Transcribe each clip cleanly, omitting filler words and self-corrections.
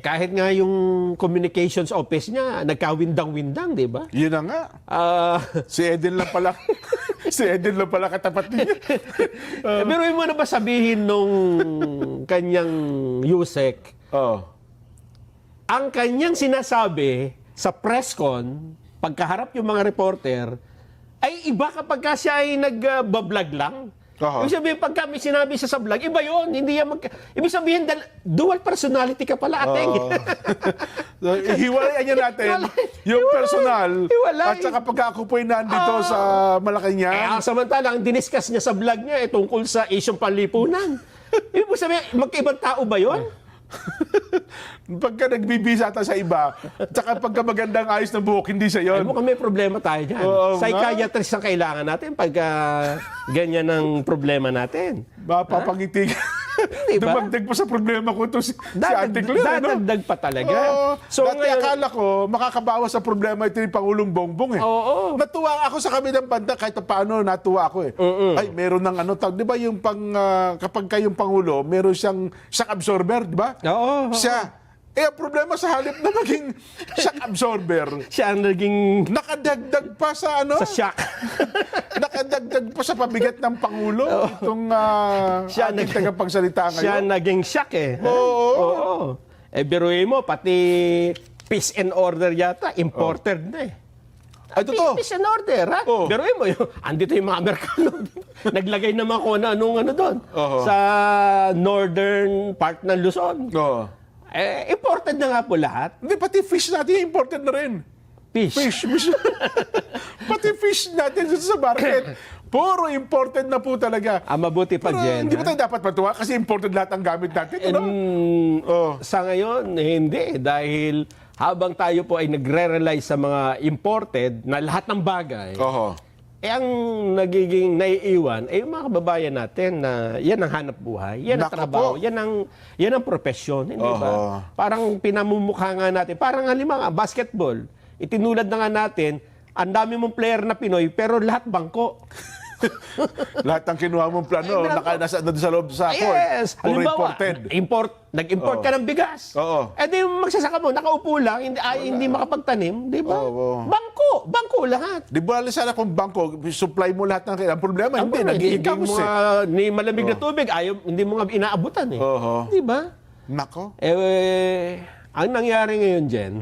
Kahit nga yung communications office niya, nagkawindang-windang, di ba? Yun na nga. Si Eden lang pala. Si Eden lang pala katapat niya. Pero mo na ba sabihin nung kanyang Yusek, ang kanyang sinasabi sa press con, pagkaharap yung mga reporter, ay iba kapag ka siya ay nag-vlog lang. Ibig sabihin, pag kami sinabi siya sa vlog, iba yun. Hindi yan ibig sabihin, dual personality ka pala, ateng. So, hiwalayan niya natin yung personal at saka pag ako po'y nandito sa Malacanang. Samantalang, diniscuss niya sa vlog niya tungkol sa Asian Panlipunan. Ibig sabihin, magkaibang tao ba yun? Pagka nagbibisa ata sa iba, tsaka pagka magandang ayos ng buhok, hindi siya yun. Mukhang may problema tayo dyan. Psychiatrist ang kailangan natin pagka ganyan ang problema natin. Mapapangiti ka. Diba? Dumagdag pa sa problema ko to si Ate Claire. Dadagdag pa talaga. So, dati akala ko, makakabawas sa problema ito yung Pangulong Bongbong eh. Oo. Natuwa ako sa kabilang banda, kahit paano natuwa ako eh. Ay, meron ng di ba yung kapag kayong Pangulo, meron siyang shock absorber, di ba? Oo. Siya. Ang problema sa halip na maging shock absorber, Siya ang naging nakadagdag pa sa sa shock. nakadagdag pa sa pabigat ng Pangulo. Itong Siya ating tagapagsalita ngayon. Siya naging shock eh. Oo. Biruin mo, pati peace and order yata, imported na eh. Ay, totoo. Peace and order, ha? Biruin mo, andito yung mga Amerikano. Naglagay naman ko na anong doon. Sa northern part ng Luzon. Imported na nga po lahat. Hindi, pati fish natin imported na rin. Fish. Pati fish natin sa market. Puro imported na po talaga. Mabuti pa, Jen. Hindi ba tayo dapat matuwa kasi imported lahat ang gamit natin? Sa ngayon, hindi. Dahil habang tayo po ay nagre-rely sa mga imported na lahat ng bagay, ang nagiging naiiwan ay yung mga kababayan natin na yan ang hanap buhay, yan ang trabaho, yan ang profesyon, hindi ba? Parang pinamumukha nga natin, parang halimbawa, basketball, itinulad na nga natin, ang dami mong player na Pinoy, pero lahat bangko. Lahat ng kinuha mong plano, nasa loob sa court. Yes. Puro Halimbawa, imported. nag-import ka ng bigas. Di magsasaka mo, nakaupo lang, hindi makapagtanim, di ba? Bangko lahat. Di ba sana kung bangko, supply mo lahat ng kailangan. Problema, hindi, nag-iikamos eh. Ni malamig na tubig, hindi mo nga inaabutan eh. Di ba? Nako. Ang nangyari ngayon, Jen,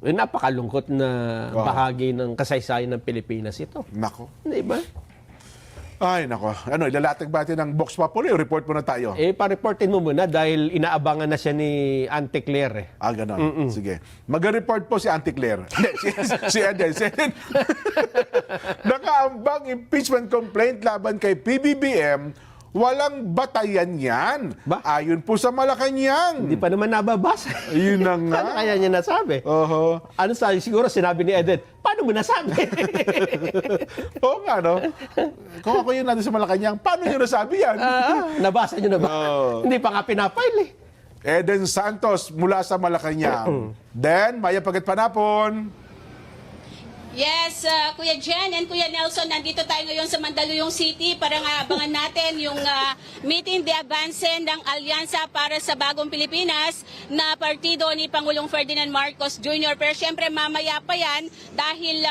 napakalungkot na bahagi ng kasaysayan ng Pilipinas ito. Nako. Di ba? Ay, nako. Ilalatag ba natin ng Vox Populi o report mo na tayo? Pa-reportin mo muna dahil inaabangan na siya ni Auntie Claire. Ganon. Sige. Mag-report po si Auntie Claire. si Eden. Nakaambang impeachment complaint laban kay PBBM. Walang batayan yan. Ayon po sa Malacanang. Hindi pa naman nababasa. Yun na nga. Ano kaya niya nasabi? Ano sabi? Siguro sinabi ni Eden, paano mo nasabi? Oo nga, no? Kung ako yun natin sa Malacanang, paano niyo nasabi yan? Nabasa niyo na ba? Hindi pa nga pinapile eh. Eden Santos mula sa Malacanang. Then, Maya Pagat Panapon. Yes, Kuya Jen and Kuya Nelson, nandito tayo ngayon sa Mandaluyong City para nga abangan natin yung meeting de avance ng Alyansa para sa Bagong Pilipinas na partido ni Pangulong Ferdinand Marcos Jr. Pero syempre mamaya pa yan dahil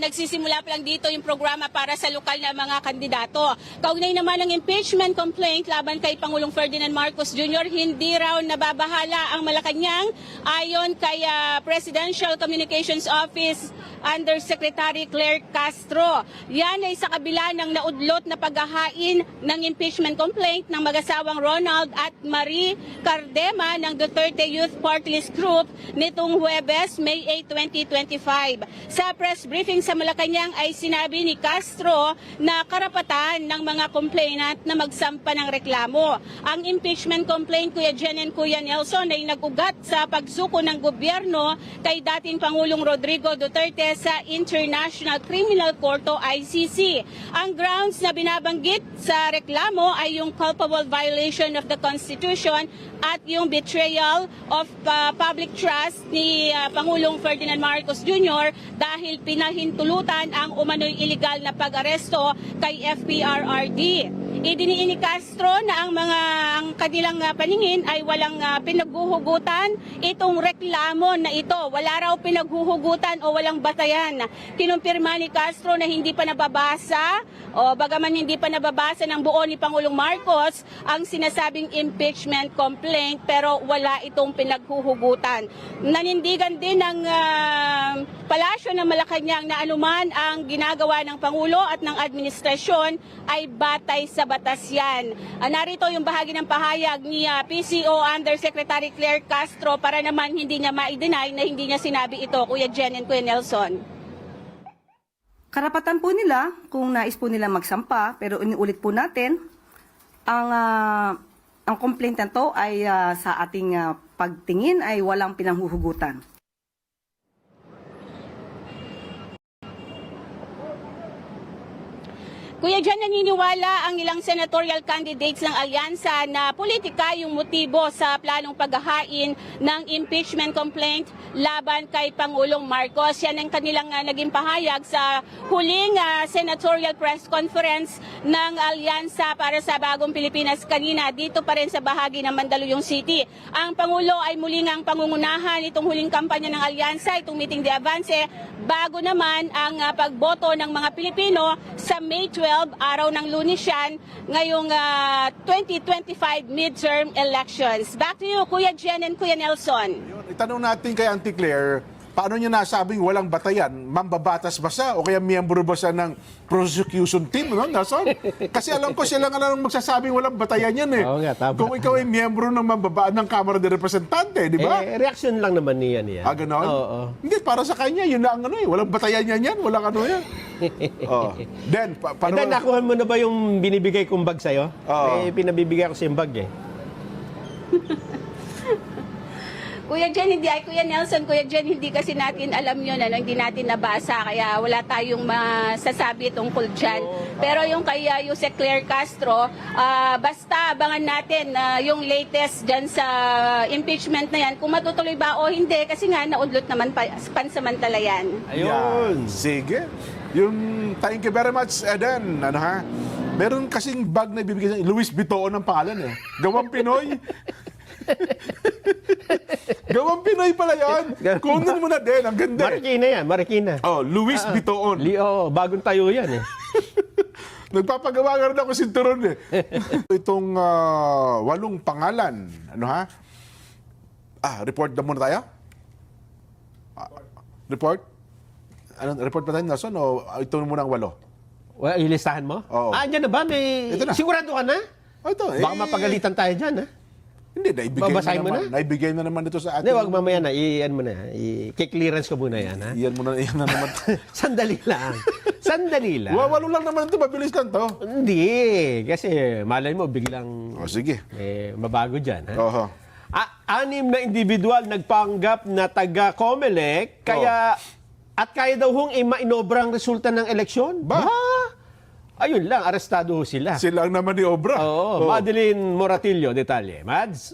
nagsisimula pa lang dito yung programa para sa lokal na mga kandidato. Kaugnay naman ng impeachment complaint laban kay Pangulong Ferdinand Marcos Jr., hindi raw nababahala ang Malacanang ayon kay Presidential Communications Office Undersecretary Claire Castro. Yan ay sa kabila ng naudlot na paghahain ng impeachment complaint ng mag-asawang Ronald at Marie Cardema ng Duterte Youth Party List Group nitong Huwebes, May 8, 2025. Sa press briefing sa Malacanang ay sinabi ni Castro na karapatan ng mga complainant na magsampa ng reklamo. Ang impeachment complaint, Kuya Jen and Kuya Nelson, ay nag-ugat sa pagsuko ng gobyerno kay dating Pangulong Rodrigo Duterte sa International Criminal Court o ICC. Ang grounds na binabanggit sa reklamo ay yung culpable violation of the Constitution at yung betrayal of public trust ni Pangulong Ferdinand Marcos Jr. dahil pinahintulutan ang umano'y illegal na pag-aresto kay FPRRD. Idiniin ni Castro na ang kanilang paningin ay walang pinaghuhugutan itong reklamo na ito. Wala raw pinaghuhugutan o walang batayan. Kinumpirma ni Castro na hindi pa nababasa o bagaman hindi pa nababasa ng buo ni Pangulong Marcos ang sinasabing impeachment complaint, pero wala itong pinaghuhugutan. Nanindigan din ng palasyo ng Malacanang na anuman ang ginagawa ng Pangulo at ng administrasyon ay batay sa batas yan. Narito yung bahagi ng pahayag ni PCO Undersecretary Claire Castro para naman hindi niya ma-deny na hindi niya sinabi ito, Kuya Jen and Kuya Nelson. Karapatan po nila kung nais po nila magsampa, pero inuulit po natin, ang complaint na to ay sa ating pagtingin ay walang pinanghuhugutan. Kuya Jan, naniniwala ang ilang senatorial candidates ng alyansa na politika yung motibo sa planong paghahain ng impeachment complaint laban kay Pangulong Marcos. Yan ang kanilang naging pahayag sa huling senatorial press conference ng alyansa para sa Bagong Pilipinas kanina dito pa rin sa bahagi ng Mandaluyong City. Ang Pangulo ay muli ngang pangungunahan itong huling kampanya ng alyansa, itong meeting de avance, bago naman ang pagboto ng mga Pilipino sa May 12, araw ng Lunes yan, ngayong 2025 midterm elections. Back to you, Kuya Jen and Kuya Nelson. Itanong natin kay Auntie Claire, paano niya nasabing walang batayan? Mambabatas ba siya? O kaya miyembro ba siya ng prosecution team? No? Nasaan? Kasi alam ko sila nga lang magsasabing walang batayan yan eh. Oo nga, tama. Kung ikaw ay miyembro ng ng Kamara de Representante, di ba? Reaksyon lang naman niya. Ganon? Oo. Hindi, para sa kanya, yun na ang ano eh. Walang batayan yan, walang ano yan. Oh. Then, paano? Then, nakuha mo na ba yung binibigay kong bag sa'yo? Oo. Pinabibigay ko sa yung bag eh. Kuya Jen, Kuya Nelson, Kuya Jen, hindi kasi natin alam yun, hindi natin nabasa, kaya wala tayong masasabi tungkol dyan. Pero yung kay Yusek Claire Castro, basta abangan natin yung latest dyan sa impeachment na yan, kung matutuloy ba o hindi, kasi nga naudlot naman pansamantala yan. Ayun. Sige. Thank you very much, Eden. Ano ha? Meron kasing bag na ibibigay sa Louis Vuitton ang pangalan eh. Gawang Pinoy. Gawang Pinoy pala yan. Kunin mo na din. Ang ganda. Marikina yan, Marikina. Oh, Louis Vuitton. Bagong tayo yan eh. Nagpapagawa nga rin ako sinturon eh. Itong 8 pangalan. Ano ha? Report na muna tayo? Report? Report pa tayo, Nelson? O ito muna ang 8? Well, ilistahan mo? Oo. Andyan na ba? Ito na. Sigurado ka na? Ito, Baka mapagalitan tayo dyan, ha? Hindi, naibigay Babasahin na mo naman. na? Naibigay na naman ito sa atin. Hindi, wag mamaya na. Iyan mo na. I-clearance ko muna yan, ha? Iyan na naman. Sandali lang. Sandali lang. 8 lang naman ito. Mabilis lang to. Hindi. Kasi malay mo, biglang Sige. mabago dyan, ha? Oho. 6 na individual nagpanggap na taga-COMELEC, kaya daw hong mainobrang resulta ng eleksyon. Ba? Ayun lang, arestado sila. Sila ang naman ni Obra. Oo. Madeline Moratillo, detalye. Mads?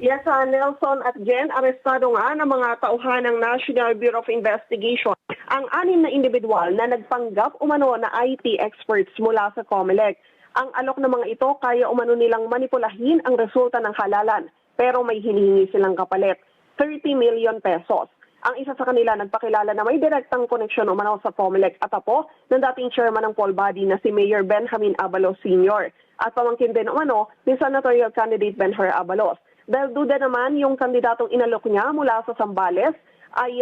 Yes, Nelson at Jen, arestado nga ng mga tauhan ng National Bureau of Investigation ang 6 na individual na nagpanggap umano na IT experts mula sa COMELEC. Ang alok ng mga ito, kaya umano nilang manipulahin ang resulta ng halalan, pero may hinihingi silang kapalit, 30 million pesos. Ang isa sa kanila nagpakilala na may direktang koneksyon umano sa COMELEC at apo ng dating chairman ng poll body na si Mayor Benjamin Abalos Sr. At pamangkin din umano ni senatorial candidate Benher Abalos. Dahil duda naman yung kandidatong inalok niya mula sa Zambales ay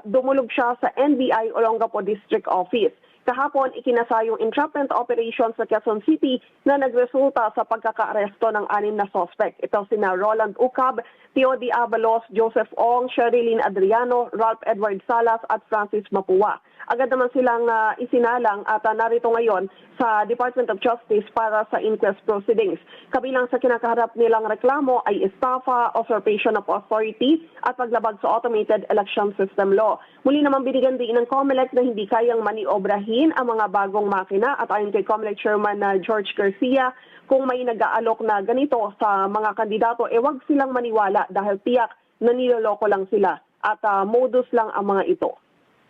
dumulog siya sa NBI Olongapo District Office. Kahapon, ikinasa yung entrapment operation sa Quezon City na nagresulta sa pagkakaaresto ng 6 na suspect. Ito sina Roland Ucab, Teody Abalos, Joseph Ong, Sherilyn Adriano, Ralph Edward Salas at Francis Mapua. Agad naman silang isinalang at narito ngayon sa Department of Justice para sa inquest proceedings. Kabilang sa kinakaharap nilang reklamo ay estafa, usurpation of authority at paglabag sa automated election system law. Muli naman binigyan din ng COMELEC na hindi kayang maniobrahin ang mga bagong makina at ayon kay COMELEC Chairman George Garcia, kung may nag-aalok na ganito sa mga kandidato, wag silang maniwala dahil tiyak na niloloko lang sila at modus lang ang mga ito.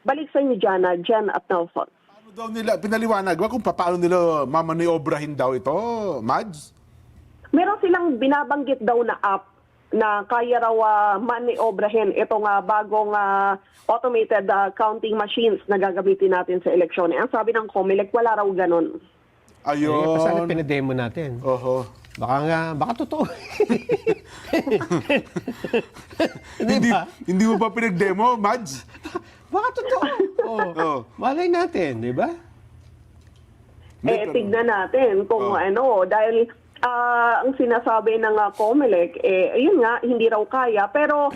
Balik sa inyo, Jana, Jen at Nelson. daw nila, pinaliwanag ba kung paano nila mamaniobrahin daw ito, Mads? Meron silang binabanggit daw na app na kaya raw maniobrahin itong bagong automated counting machines na gagamitin natin sa eleksyon. Ang sabi ng COMELEC, wala raw ganun. Ayun. Sana pinademo natin. Oho. Baka totoo. Hindi mo ba pinag-demo, Mads? Baka totoo. Oh. Malay natin, di ba? Tignan natin kung dahil ang sinasabi ng COMELEC, yun nga, hindi raw kaya. Pero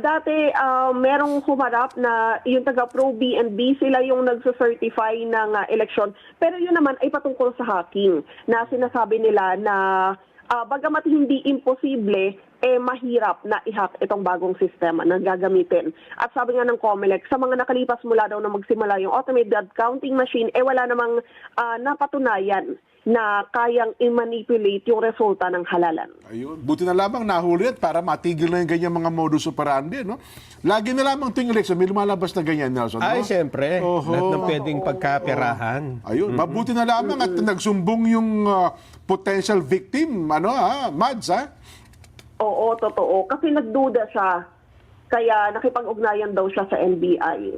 dati merong humarap na yung taga-Pro BNB, sila yung nagsa-certify ng eleksyon. Pero yun naman ay patungkol sa hacking na sinasabi nila na bagamat hindi imposible, mahirap na i-hack itong bagong sistema na gagamitin. At sabi nga ng COMELEC, sa mga nakalipas mula daw na magsimula yung automated counting machine, wala namang napatunayan na kayang i-manipulate yung resulta ng halalan. Ayun. Buti na lamang nahuli at para matigil na yung ganyan mga modus operandi, no? Lagi na lamang tuwing election, may lumalabas na ganyan, Nelson. Ay, no? siyempre. Oho. Lahat ng pwedeng pagkapirahan. Ayun. Mabuti na lamang at nagsumbong yung potential victim, Mads, ha? Oo, totoo. Kasi nagduda siya. Kaya nakipag-ugnayan daw siya sa NBI.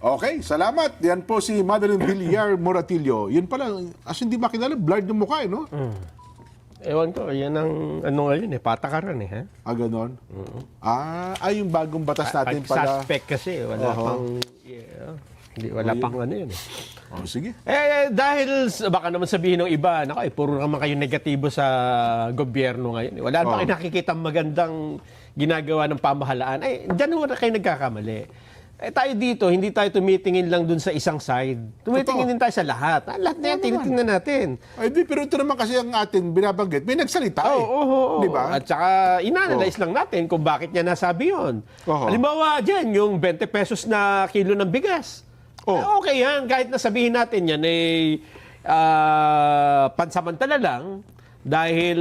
Okay, salamat. Yan po si Madeline Villar Moratillo. Yun pala, hindi makilala, blurred yung mukha, no? Ewan ko, yan ang ngayon patakaran ha? Ganon? Yung bagong batas natin pala. Suspect kasi, wala pang yun Oh, sige. Dahil baka naman sabihin ng iba, puro naman kayo negatibo sa gobyerno ngayon. Wala pa kayo nakikita magandang ginagawa ng pamahalaan. Diyan na kayo nagkakamali. Tayo dito, hindi tayo tumitingin lang dun sa isang side. Tumitingin din tayo sa lahat. Lahat na yan, tinitingnan natin. Pero ito naman kasi ang atin binabanggit, may nagsalita Oo. Di ba? At saka, inanalyze lang natin kung bakit niya nasabi yun. Halimbawa dyan, yung 20 pesos na kilo ng bigas. Okay yan, kahit nasabihin natin yan, pansamantala lang, dahil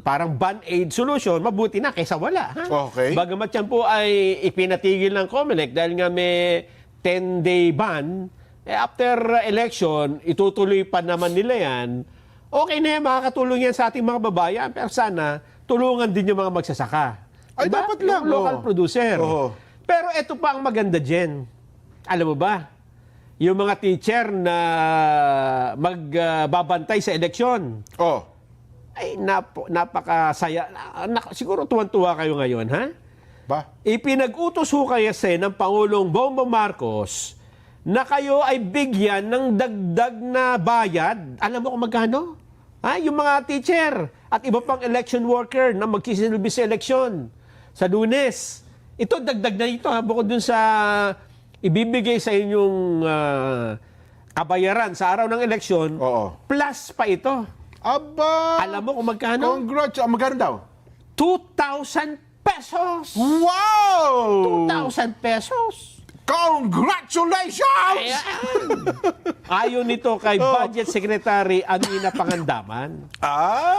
parang band-aid solution, mabuti na kaysa wala. Ha? Okay. Bagamat yan po ay ipinatigil ng COMELEC dahil nga may 10-day ban, after election, itutuloy pa naman nila yan. Okay na yan, makakatulong yan sa ating mga babayan, pero sana tulungan din yung mga magsasaka. Ay, dapat lang. Yung local producer. Oo. Pero ito pa ang maganda dyan. Alam mo ba? Yung mga teacher na magbabantay sa eleksyon. Ay, napakasaya. Siguro tuwan-tuwa kayo ngayon, ha? Ipinag-utos ho kayo ng Pangulong Bongbong Marcos na kayo ay bigyan ng dagdag na bayad. Alam mo kung magkano? Yung mga teacher at iba pang election worker na magsisilbi sa eleksyon sa Lunes. Ito, dagdag na ito, bukod dun sa ibibigay sa inyong kabayaran sa araw ng eleksyon, plus pa ito. Aba! Alam mo kung magkano? Congrats! Magkano daw? 2,000 pesos! Wow! 2,000 pesos! Congratulations! Ayan! Ayon nito kay Budget Secretary Amina Pangandaman.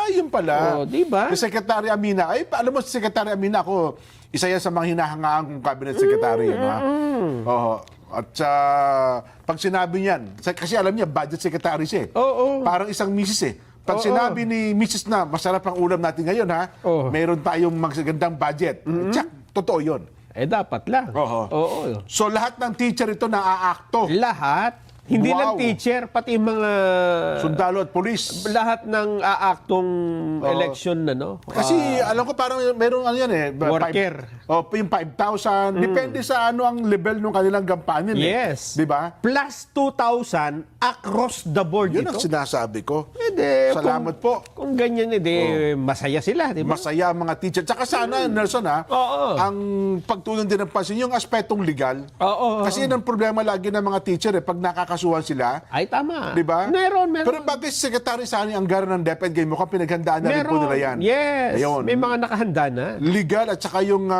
Yun pala. Di ba? Si Secretary Amina. Alam mo si Secretary Amina, ako, isa yan sa mga hinahangaan kong cabinet secretary. At pag sinabi niyan, kasi alam niya, budget secretary siya. Parang isang misis Pag sinabi ni Mrs. na masarap ang ulam natin ngayon, meron tayong magagandang budget. Tsak, totoo yun. Dapat lang. So lahat ng teacher ito na-aakto. Lahat. Hindi lang teacher, pati mga sundalo at polis. Lahat ng aaktong election na, no? Kasi alam ko parang meron yan worker. Yung 5,000. Depende sa ang level ng kanilang gampanyan. Yes. Di ba? Plus 2,000 across the board Yun ito. ang sinasabi ko. Salamat po. Kung ganyan, masaya sila, di ba? Masaya ang mga teacher. Tsaka sana, Nelson, ang pagtunan din ng pansin, yung aspetong legal. Kasi yun ang problema lagi ng mga teacher. Pag nakakasuhan sila. Ay, tama. Di ba? Meron. Pero bakit Secretary Sani Angara ng DepEd, mukhang pinaghandaan na rin po nila yan. Yes. Ayun. May mga nakahanda na. Legal at saka yung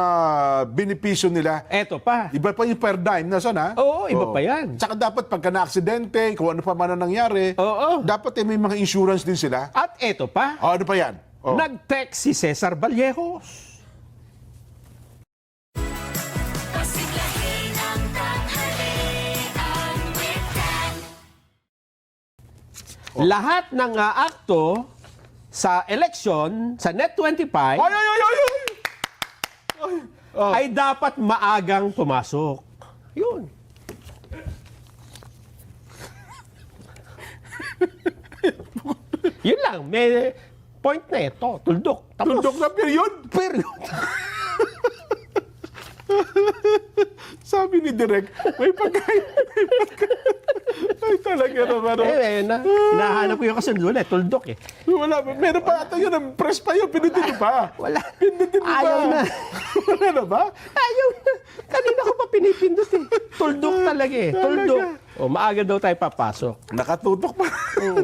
benepisyo nila. Eto pa. Iba pa yung per dime, Nelson, ha? Iba pa yan. Tsaka dapat pagka na-aksidente, kung ano pa man ang nangyari, dapat may mga insurance din sila. At eto pa. Ano pa yan? Nag-text si Cesar Vallejos. lahat ng akto sa election, sa Net25, Ay, ay, ay, ay, ay! ay dapat maagang pumasok. Yun. Yun lang. May point na ito. Tuldok. Tapos, Tuldok na period. period. Sabi ni Direk, may pagkain. Ay, talaga naman. Hinahanap ko yung kasunduan tuldok eh. Wala, meron pa ata yun, ang press pa yun, pinutin mo pa. Wala. Pinutin mo Ayaw pa. na. Wala na ba? Ayaw na. Kanina ko pa pinipindot eh. Tuldok talaga eh. Tuldok. O, maaga daw tayo papasok. Nakatutok pa.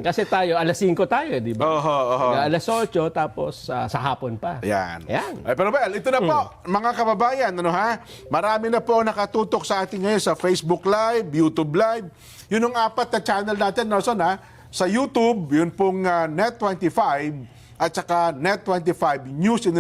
Kasi tayo, alas 5 tayo eh, di ba? Oho. Alas 8, tapos sa hapon pa. Yan. Yan. Ay, pero well, ito na po, mga kababayan, ano ha? Marami na po nakatutok sa atin ngayon sa Facebook Live, YouTube Live. Yun ang 4 na channel natin, Nelson, ha? Sa YouTube, yun pong Net25 at saka Net25 News in